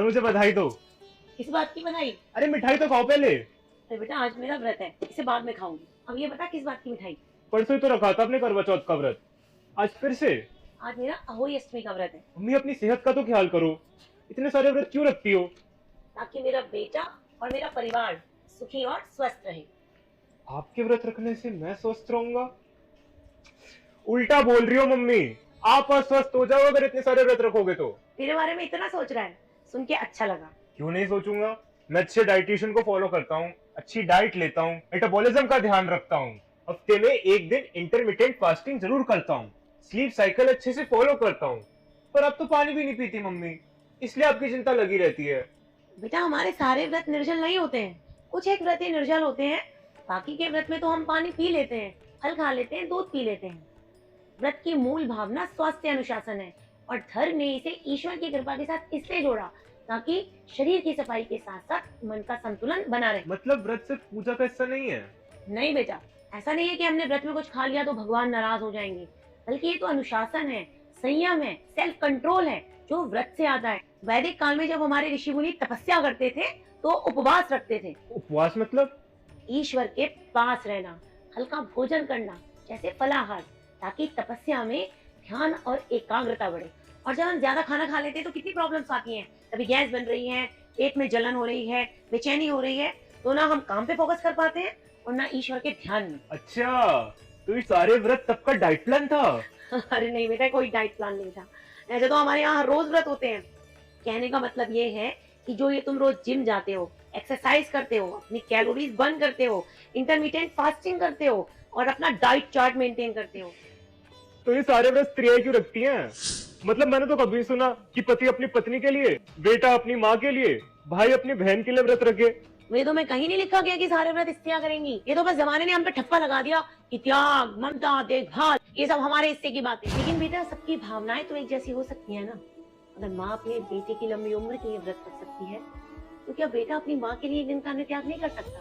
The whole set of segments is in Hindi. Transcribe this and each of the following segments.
मुझे बधाई दो। किस बात की बधाई? अरे मिठाई तो खाओ पहले। अरे बेटा आज मेरा व्रत है, इसे बाद में खाऊंगी। अब ये बता किस बात की मिठाई? परसों ही तो रखा था आपने करवा चौथ का व्रत, आज फिर से? आज मेरा अहोई अष्टमी का व्रत है। मम्मी अपनी सेहत का तो ख्याल करो, इतने सारे व्रत क्यों रखती हो? ताकि मेरा बेटा और मेरा परिवार सुखी और स्वस्थ रहे। आपके व्रत रखने से मैं स्वस्थ रहूंगा? उल्टा बोल रही हो मम्मी, आप अस्वस्थ हो जाओ अगर इतने सारे व्रत रखोगे तो। मेरे बारे में इतना सोच रहा है, सुन के अच्छा लगा। क्यों नहीं सोचूंगा, मैं अच्छे डाइटिशियन को फॉलो करता हूँ, अच्छी डाइट लेता हूँ, मेटाबॉलिज्म का ध्यान रखता हूँ, हफ्ते में एक दिन इंटरमिटेंट फास्टिंग जरूर करता हूँ, स्लीप साइकिल अच्छे से फॉलो करता हूँ। पर अब तो पानी भी नहीं पीती मम्मी, इसलिए आपकी चिंता लगी रहती है। बेटा हमारे सारे व्रत निर्जल नहीं होते हैं, कुछ एक व्रत ही निर्जल होते हैं। बाकी के व्रत में तो हम पानी पी लेते हैं, फल खा लेते हैं, दूध पी लेते हैं। व्रत की मूल भावना स्वास्थ्य अनुशासन है और धर्म ने इसे ईश्वर की कृपा के साथ इसलिए जोड़ा ताकि शरीर की सफाई के साथ साथ मन का संतुलन बना रहे। मतलब व्रत सिर्फ पूजा का हिस्सा नहीं है? नहीं बेटा, ऐसा नहीं है कि हमने व्रत में कुछ खा लिया तो भगवान नाराज हो जाएंगे, बल्कि ये तो अनुशासन है, संयम है, सेल्फ कंट्रोल है जो व्रत से आता है। वैदिक काल में जब हमारे ऋषि मुनि तपस्या करते थे तो उपवास रखते थे। उपवास मतलब? ईश्वर के पास रहना, हल्का भोजन करना जैसे फलाहार, ताकि तपस्या में ध्यान और एकाग्रता बढ़े। और जब हम ज्यादा खाना खा लेते हैं तो कितनी प्रॉब्लम्स आती हैं, कभी गैस बन रही है, पेट में जलन हो रही है, बेचैनी हो रही है, तो ना हम काम पे फोकस कर पाते हैं और ना ईश्वर के ध्यान में। अच्छा, तो ये सारे व्रत तब का डाइट प्लान था? अरे नहीं बेटा, कोई डाइट प्लान नहीं था। ऐसे तो हमारे यहाँ रोज व्रत होते हैं। कहने का मतलब ये है कि जो ये तुम रोज जिम जाते हो, एक्सरसाइज करते हो, अपनी कैलोरीज बर्न करते हो, इंटरमिटेंट फास्टिंग करते हो और अपना डाइट चार्ट मेंटेन करते हो, तो ये सारे व्रत स्त्रियां क्यों रखती हैं? मतलब मैंने तो कभी सुना कि पति अपनी पत्नी के लिए, बेटा अपनी माँ के लिए, भाई अपनी बहन के लिए व्रत रखे। वेदों में कहीं नहीं लिखा गया कि सारे व्रत स्त्रियां करेंगी। ये तो बस जमाने ने हम पे ठप्पा लगा दिया कि त्याग, ममता, देखभाल ये सब हमारे हिस्से की बातें। लेकिन बेटा सबकी भावनाएं तो एक जैसी हो सकती है ना। अगर माँ अपने बेटे की लंबी उम्र के लिए व्रत कर सकती है तो क्या बेटा अपनी माँ के लिए एक दिन का अन्न त्याग नहीं कर सकता?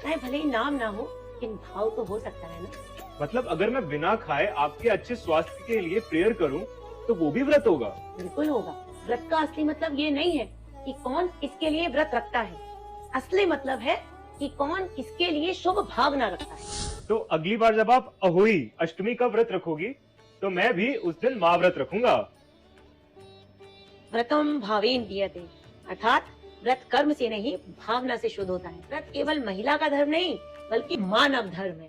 चाहे भले ही नाम ना हो लेकिन भाव तो हो सकता है ना। मतलब अगर मैं बिना खाए आपके अच्छे स्वास्थ्य के लिए प्रेयर करूं तो वो भी व्रत होगा? बिल्कुल होगा। व्रत का असली मतलब ये नहीं है कि कौन किसके लिए व्रत रखता है, असली मतलब है कि कौन किसके लिए शुभ भावना रखता है। तो अगली बार जब आप अहोई अष्टमी का व्रत रखोगी तो मैं भी उस दिन महाव्रत रखूंगा। व्रतम भावेन दीयते, अर्थात व्रत कर्म से नहीं भावना से शुद्ध होता है। व्रत केवल महिला का धर्म नहीं बल्कि मानव धर्म है।